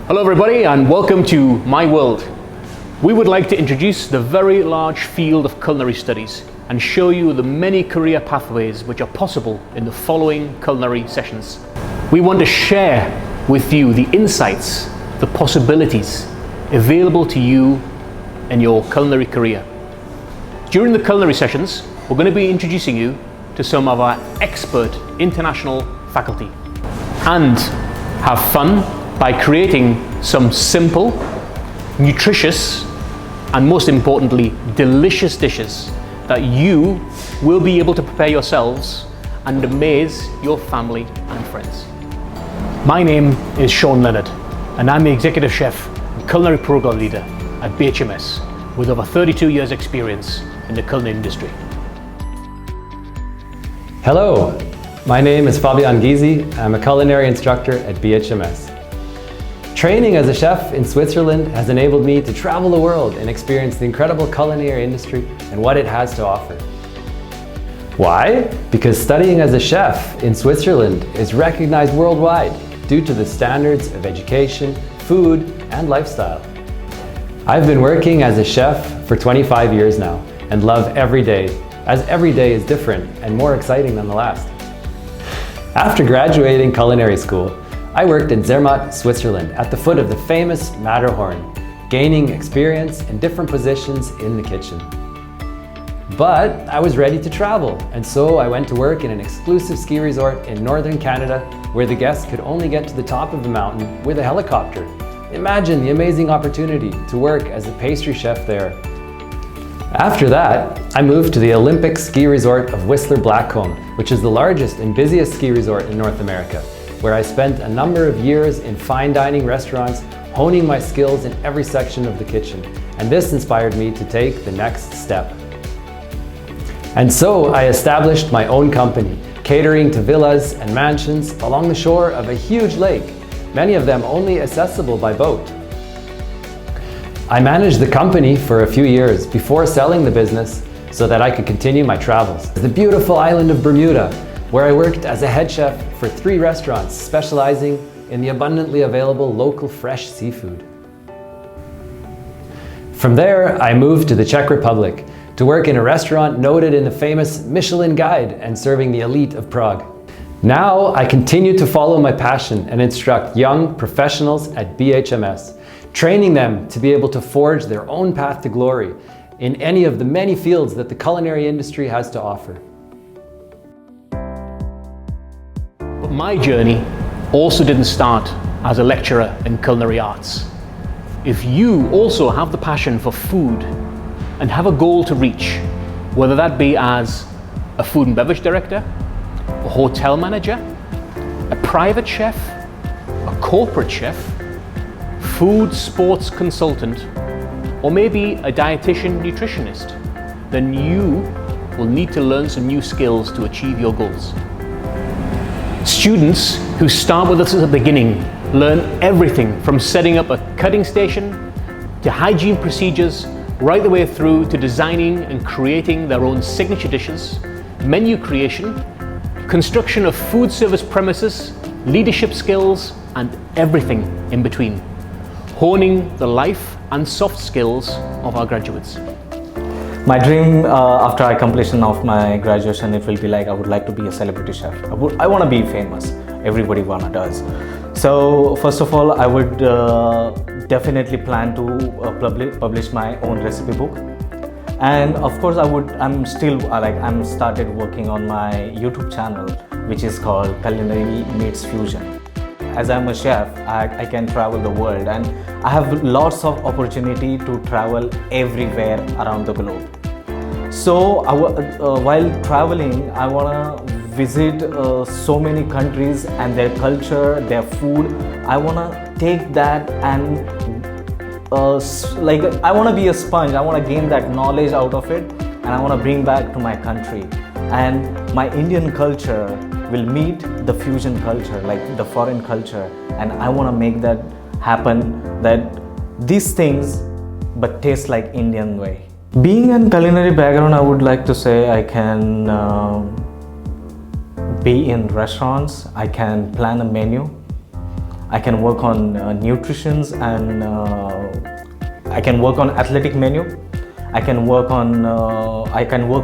Hello everybody and welcome to My World. We would like to introduce the very large field of culinary studies and show you the many career pathways which are possible in the following culinary sessions. We want to share with you the insights, the possibilities available to you in your culinary career. During the culinary sessions, we're going to be introducing you to some of our expert international faculty and have fun by creating some simple, nutritious, and most importantly, delicious dishes that you will be able to prepare yourselves and amaze your family and friends. My name is Sean Leonard, and I'm the Executive Chef and Culinary Program Leader at BHMS with over 32 years experience in the culinary industry. Hello, my name is Fabian Gysi. I'm a culinary instructor at BHMS. Training as a chef in Switzerland has enabled me to travel the world and experience the incredible culinary industry and what it has to offer. Why? Because studying as a chef in Switzerland is recognized worldwide due to the standards of education, food, and lifestyle. I've been working as a chef for 25 years now and love every day, as every day is different and more exciting than the last. After graduating culinary school, I worked in Zermatt, Switzerland, at the foot of the famous Matterhorn, gaining experience in different positions in the kitchen. But I was ready to travel, and so I went to work in an exclusive ski resort in northern Canada, where the guests could only get to the top of the mountain with a helicopter. Imagine the amazing opportunity to work as a pastry chef there. After that, I moved to the Olympic ski resort of Whistler Blackcomb, which is the largest and busiest ski resort in North America, where I spent a number of years in fine dining restaurants, honing my skills in every section of the kitchen. And this inspired me to take the next step. And so I established my own company, catering to villas and mansions along the shore of a huge lake, many of them only accessible by boat. I managed the company for a few years before selling the business so that I could continue my travels. The beautiful island of Bermuda, where I worked as a head chef for 3 restaurants specializing in the abundantly available local fresh seafood. From there, I moved to the Czech Republic to work in a restaurant noted in the famous Michelin Guide and serving the elite of Prague. Now, I continue to follow my passion and instruct young professionals at BHMS, training them to be able to forge their own path to glory in any of the many fields that the culinary industry has to offer. But my journey also didn't start as a lecturer in culinary arts. If you also have the passion for food and have a goal to reach, whether that be as a food and beverage director, a hotel manager, a private chef, a corporate chef, food sports consultant, or maybe a dietitian nutritionist, then you will need to learn some new skills to achieve your goals. Students who start with us at the beginning learn everything from setting up a cutting station to hygiene procedures, right the way through to designing and creating their own signature dishes, menu creation, construction of food service premises, leadership skills, and everything in between, honing the life and soft skills of our graduates. My dream after I completion of my graduation, it will be like I would like to be a celebrity chef. I want to be famous. Everybody does. So first of all, I would definitely plan to publish my own recipe book. And of course, I'm started working on my YouTube channel, which is called Culinary Meets Fusion. As I'm a chef, I can travel the world, and I have lots of opportunity to travel everywhere around the globe. So while traveling, I want to visit so many countries and their culture, their food. I want to take that and I want to be a sponge. I want to gain that knowledge out of it, and I want to bring back to my country. And my Indian culture will meet the fusion culture, like the foreign culture, and I want to make that happen, that these things but taste like Indian way. Being in culinary background, I would like to say I can be in restaurants, I can plan a menu, I can work on nutritions, and I can work on athletic menu. I can work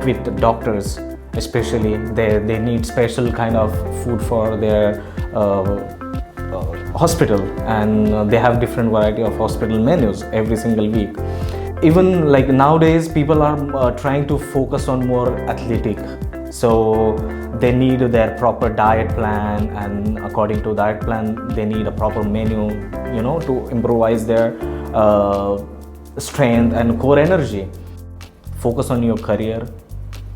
with doctors, especially they need special kind of food for their hospital, and they have different variety of hospital menus every single week. Even like nowadays, people are trying to focus on more athletic, so they need their proper diet plan, and according to diet plan they need a proper menu, to improvise their strength and core energy. Focus on your career.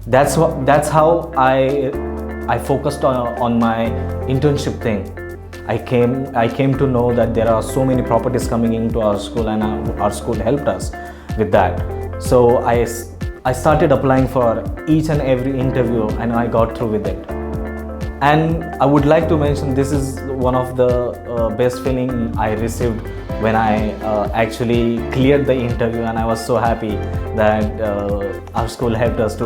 That's how I focused on my internship thing. I came to know that there are so many properties coming into our school, and our school helped us with that. So I started applying for each and every interview, and I got through with it. And I would like to mention, this is one of the best feeling I received when I actually cleared the interview, and I was so happy that our school helped us to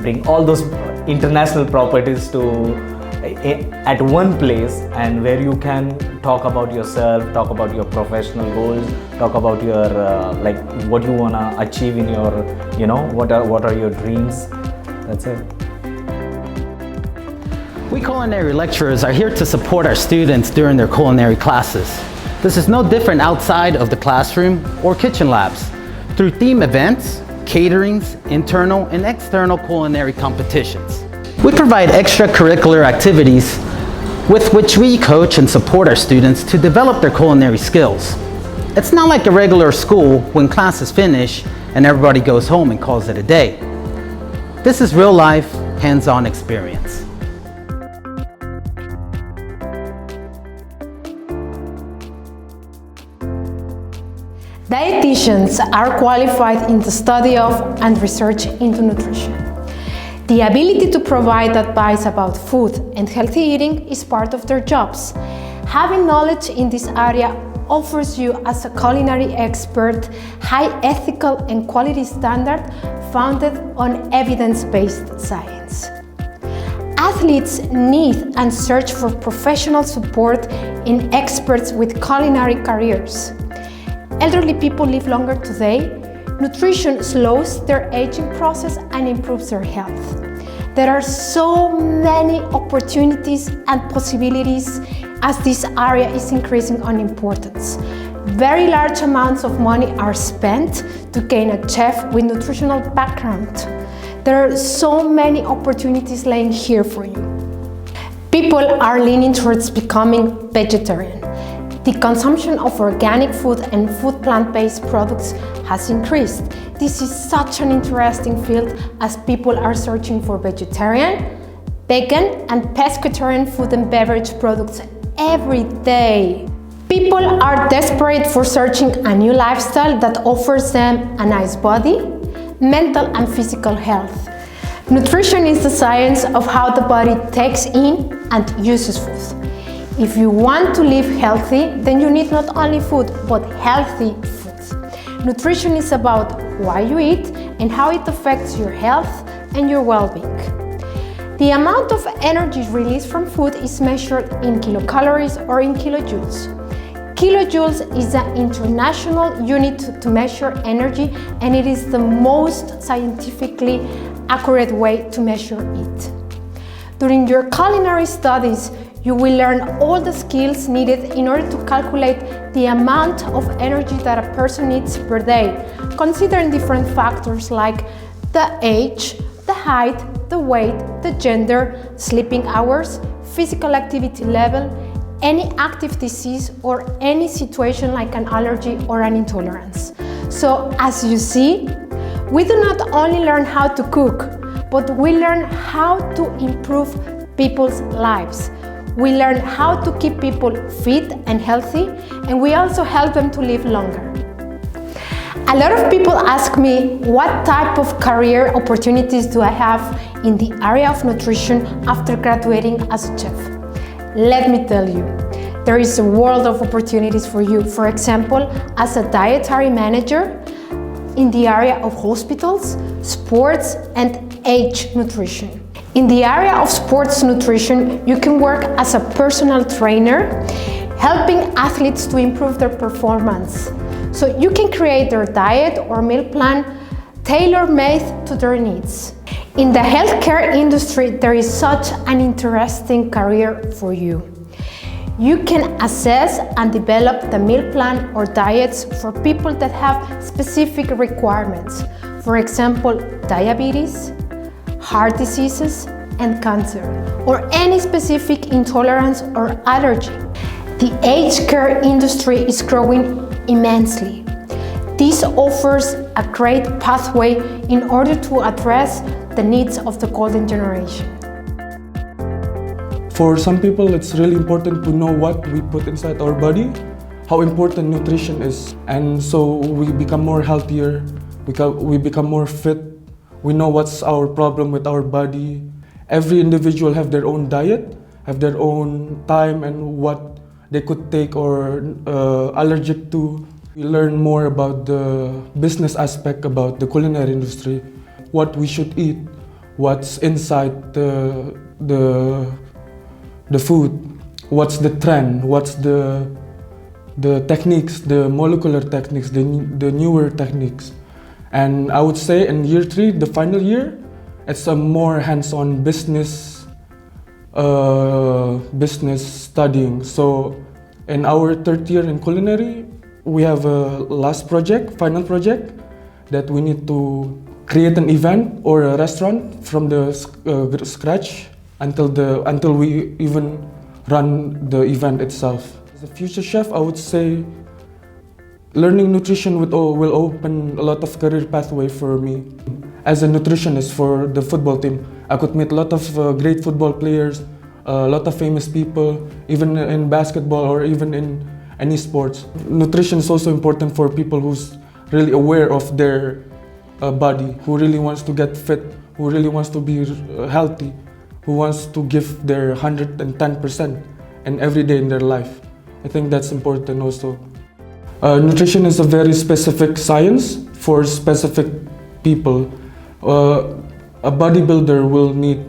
bring all those international properties to at one place, and where you can talk about yourself, talk about your professional goals, talk about your like what you wanna achieve in your what are your dreams. That's it. We culinary lecturers are here to support our students during their culinary classes. This is no different outside of the classroom or kitchen labs. Through theme events, caterings, internal and external culinary competitions. We provide extracurricular activities with which we coach and support our students to develop their culinary skills. It's not like a regular school when classes finish and everybody goes home and calls it a day. This is real life, hands-on experience. Dietitians are qualified in the study of and research into nutrition. The ability to provide advice about food and healthy eating is part of their jobs. Having knowledge in this area offers you, as a culinary expert, high ethical and quality standard founded on evidence-based science. Athletes need and search for professional support in experts with culinary careers. Elderly people live longer today. Nutrition slows their aging process and improves their health. There are so many opportunities and possibilities as this area is increasing in importance. Very large amounts of money are spent to gain a chef with nutritional background. There are so many opportunities laying here for you. People are leaning towards becoming vegetarian. The consumption of organic food and food plant-based products has increased. This is such an interesting field as people are searching for vegetarian, vegan and pescatarian food and beverage products every day. People are desperate for searching a new lifestyle that offers them a nice body, mental and physical health. Nutrition is the science of how the body takes in and uses food. If you want to live healthy, then you need not only food, but healthy food. Nutrition is about why you eat and how it affects your health and your well-being. The amount of energy released from food is measured in kilocalories or in kilojoules. Kilojoules is an international unit to measure energy, and it is the most scientifically accurate way to measure it. During your culinary studies, you will learn all the skills needed in order to calculate the amount of energy that a person needs per day, considering different factors like the age, the height, the weight, the gender, sleeping hours, physical activity level, any active disease, or any situation like an allergy or an intolerance. So, as you see, we do not only learn how to cook, but we learn how to improve people's lives. We learn how to keep people fit and healthy, and we also help them to live longer. A lot of people ask me what type of career opportunities do I have in the area of nutrition after graduating as a chef. Let me tell you, there is a world of opportunities for you. For example, as a dietary manager in the area of hospitals, sports, and age nutrition. In the area of sports nutrition, you can work as a personal trainer. helping athletes to improve their performance. So you can create their diet or meal plan tailor-made to their needs. In the healthcare industry, there is such an interesting career for you. You can assess and develop the meal plan or diets for people that have specific requirements. For example, diabetes, heart diseases, and cancer, or any specific intolerance or allergy. The aged care industry is growing immensely. This offers a great pathway in order to address the needs of the golden generation. For some people, it's really important to know what we put inside our body, how important nutrition is. And so we become more healthier, we become more fit, we know what's our problem with our body. Every individual have their own diet, have their own time and what they could take or allergic to. We learn more about the business aspect, about the culinary industry, what we should eat, what's inside the food, what's the trend, what's the techniques, the molecular techniques, the newer techniques. And I would say in year 3, the final year, it's a more hands-on business studying. So in our 3rd year in culinary, we have a last project, final project, that we need to create an event or a restaurant from the scratch until we even run the event itself. As a future chef, I would say learning nutrition will open a lot of career pathway for me. As a nutritionist for the football team, I could meet a lot of great football players, a lot of famous people, even in basketball or even in any sports. Nutrition is also important for people who's really aware of their body, who really wants to get fit, who really wants to be healthy, who wants to give their 110% in every day in their life. I think that's important also. Nutrition is a very specific science for specific people. A bodybuilder will need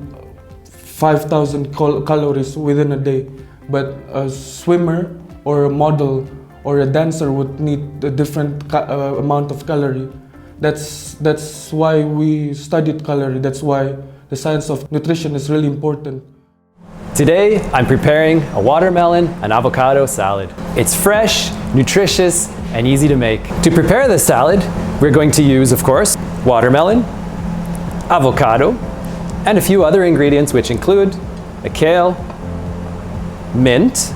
5,000 calories within a day, but a swimmer or a model or a dancer would need a different amount of calorie. That's why we studied calorie. That's why the science of nutrition is really important. Today, I'm preparing a watermelon and avocado salad. It's fresh, nutritious, and easy to make. To prepare the salad, we're going to use, of course, watermelon, avocado, and a few other ingredients which include a kale, mint,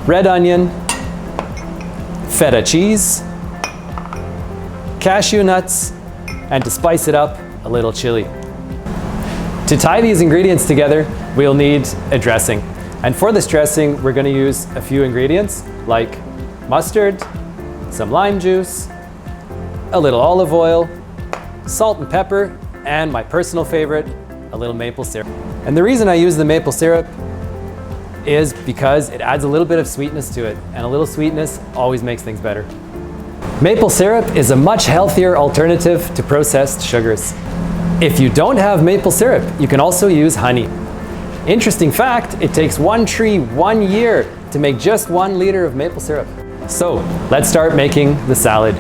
red onion, feta cheese, cashew nuts, and to spice it up, a little chili. To tie these ingredients together, we'll need a dressing. And for this dressing, we're going to use a few ingredients like mustard, some lime juice, a little olive oil, salt and pepper, and my personal favorite, a little maple syrup. And the reason I use the maple syrup is because it adds a little bit of sweetness to it, and a little sweetness always makes things better. Maple syrup is a much healthier alternative to processed sugars. If you don't have maple syrup, you can also use honey. Interesting fact, it takes one tree 1 year to make just 1 liter of maple syrup. So let's start making the salad.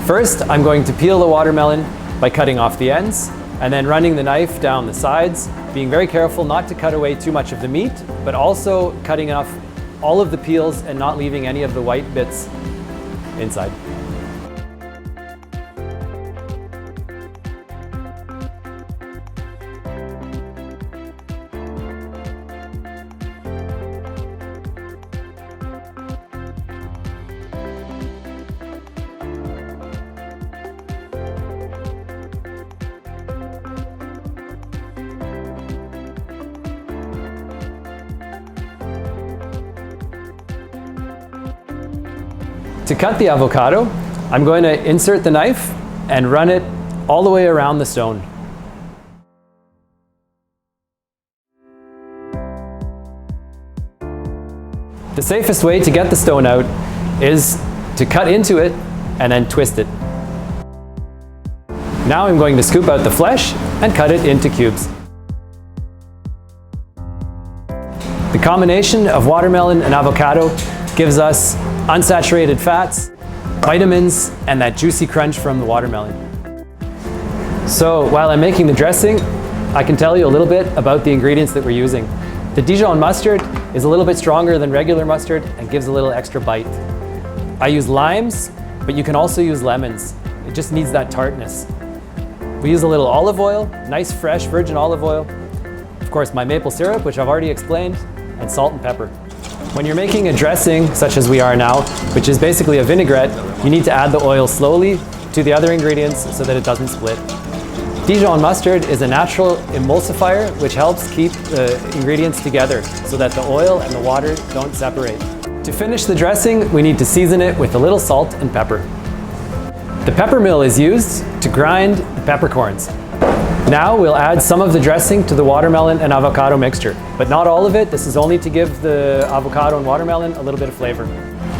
First, I'm going to peel the watermelon by cutting off the ends and then running the knife down the sides, being very careful not to cut away too much of the meat, but also cutting off all of the peels and not leaving any of the white bits inside. To cut the avocado, I'm going to insert the knife and run it all the way around the stone. The safest way to get the stone out is to cut into it and then twist it. Now I'm going to scoop out the flesh and cut it into cubes. The combination of watermelon and avocado gives us unsaturated fats, vitamins, and that juicy crunch from the watermelon. So while I'm making the dressing, I can tell you a little bit about the ingredients that we're using. The Dijon mustard is a little bit stronger than regular mustard and gives a little extra bite. I use limes, but you can also use lemons. It just needs that tartness. We use a little olive oil, nice fresh virgin olive oil. Of course, my maple syrup, which I've already explained, and salt and pepper. When you're making a dressing, such as we are now, which is basically a vinaigrette, you need to add the oil slowly to the other ingredients so that it doesn't split. Dijon mustard is a natural emulsifier which helps keep the ingredients together so that the oil and the water don't separate. To finish the dressing, we need to season it with a little salt and pepper. The pepper mill is used to grind the peppercorns. Now we'll add some of the dressing to the watermelon and avocado mixture, but not all of it. This is only to give the avocado and watermelon a little bit of flavor.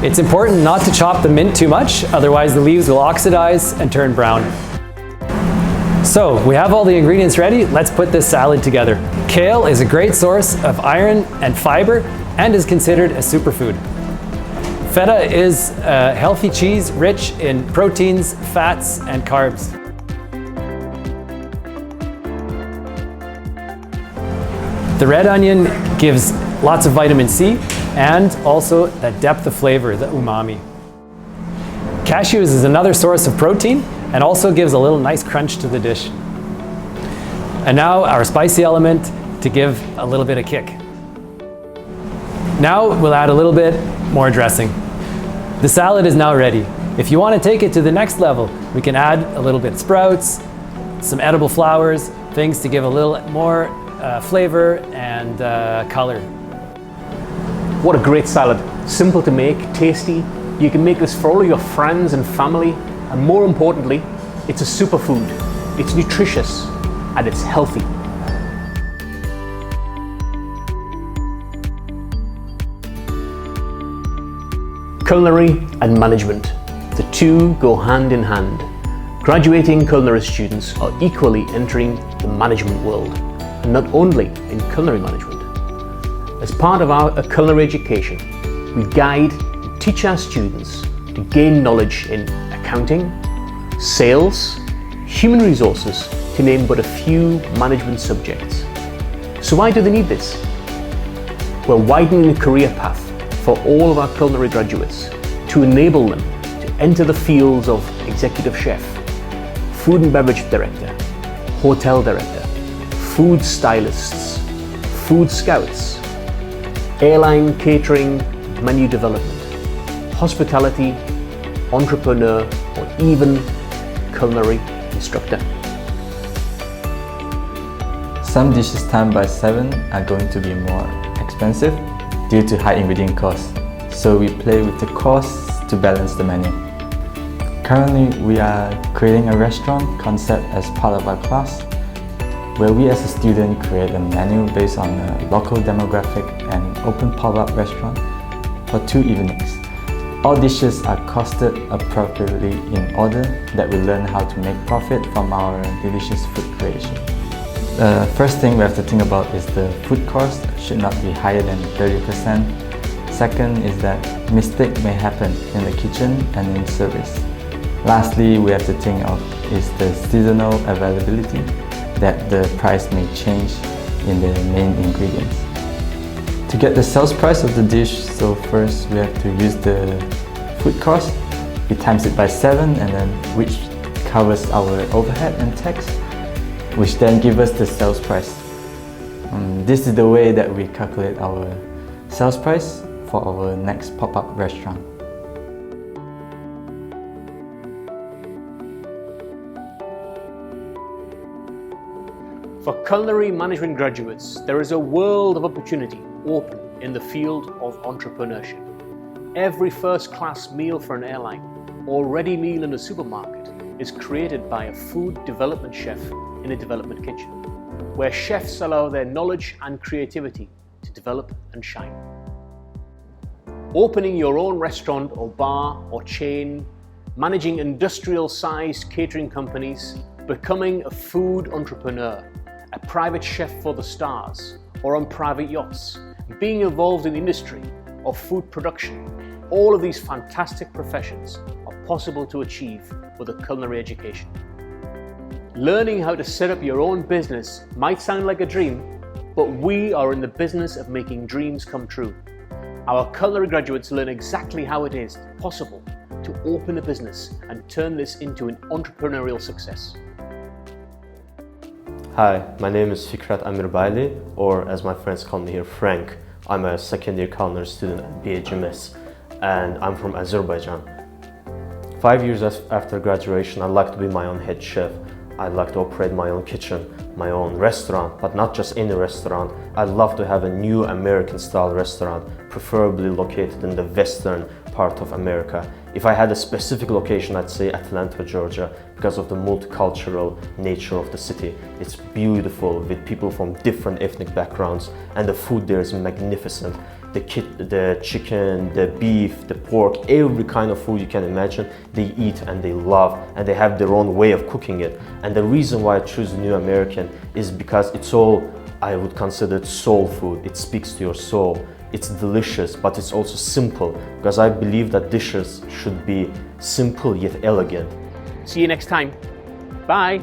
It's important not to chop the mint too much, otherwise the leaves will oxidize and turn brown. So we have all the ingredients ready, let's put this salad together. Kale is a great source of iron and fiber and is considered a superfood. Feta is a healthy cheese rich in proteins, fats, and carbs. The red onion gives lots of vitamin C and also that depth of flavor, the umami. Cashews is another source of protein and also gives a little nice crunch to the dish. And now our spicy element to give a little bit of kick. Now we'll add a little bit more dressing. The salad is now ready. If you want to take it to the next level, we can add a little bit of sprouts, some edible flowers, things to give a little more flavor and color. What a great salad. Simple to make, tasty. You can make this for all of your friends and family, and more importantly, it's a superfood. It's nutritious and it's healthy. Culinary and management. The two go hand in hand. Graduating culinary students are equally entering the management world, and not only in culinary management. As part of our culinary education, we guide and teach our students to gain knowledge in accounting, sales, human resources, to name but a few management subjects. So why do they need this? We're widening the career path for all of our culinary graduates to enable them to enter the fields of executive chef, food and beverage director, hotel director, food stylists, food scouts, airline catering, menu development, hospitality, entrepreneur, or even culinary instructor. Some dishes timed by 7 are going to be more expensive due to high ingredient costs, so we play with the costs to balance the menu. Currently, we are creating a restaurant concept as part of our class, where we as a student create a menu based on a local demographic and open pop-up restaurant for 2 evenings. All dishes are costed appropriately in order that we learn how to make profit from our delicious food creation. The first thing we have to think about is the food cost should not be higher than 30%. Second is that mistake may happen in the kitchen and in service. Lastly, we have to think of is the seasonal availability, that the price may change in the main ingredients. To get the sales price of the dish, so first we have to use the food cost. We times it by 7 and then which covers our overhead and tax, which then gives us the sales price. This is the way that we calculate our sales price for our next pop-up restaurant. For culinary management graduates, there is a world of opportunity open in the field of entrepreneurship. Every first-class meal for an airline or ready meal in a supermarket is created by a food development chef in a development kitchen, where chefs allow their knowledge and creativity to develop and shine. Opening your own restaurant or bar or chain, managing industrial-sized catering companies, becoming a food entrepreneur, a private chef for the stars, or on private yachts, being involved in the industry of food production. All of these fantastic professions are possible to achieve with a culinary education. Learning how to set up your own business might sound like a dream, but we are in the business of making dreams come true. Our culinary graduates learn exactly how it is possible to open a business and turn this into an entrepreneurial success. Hi, my name is Fikret Amirbayli, or as my friends call me here, Frank. I'm a second year culinary student at BHMS, and I'm from Azerbaijan. 5 years after graduation, I'd like to be my own head chef. I'd like to operate my own kitchen, my own restaurant, but not just any restaurant. I'd love to have a new American-style restaurant, preferably located in the western part of America. If I had a specific location, I'd say Atlanta, Georgia, because of the multicultural nature of the city. It's beautiful with people from different ethnic backgrounds, and the food there is magnificent. The chicken, the beef, the pork, every kind of food you can imagine, they eat and they love, and they have their own way of cooking it. And the reason why I choose New American is because it's all, I would consider it soul food. It speaks to your soul. It's delicious, but it's also simple, because I believe that dishes should be simple yet elegant. See you next time. Bye.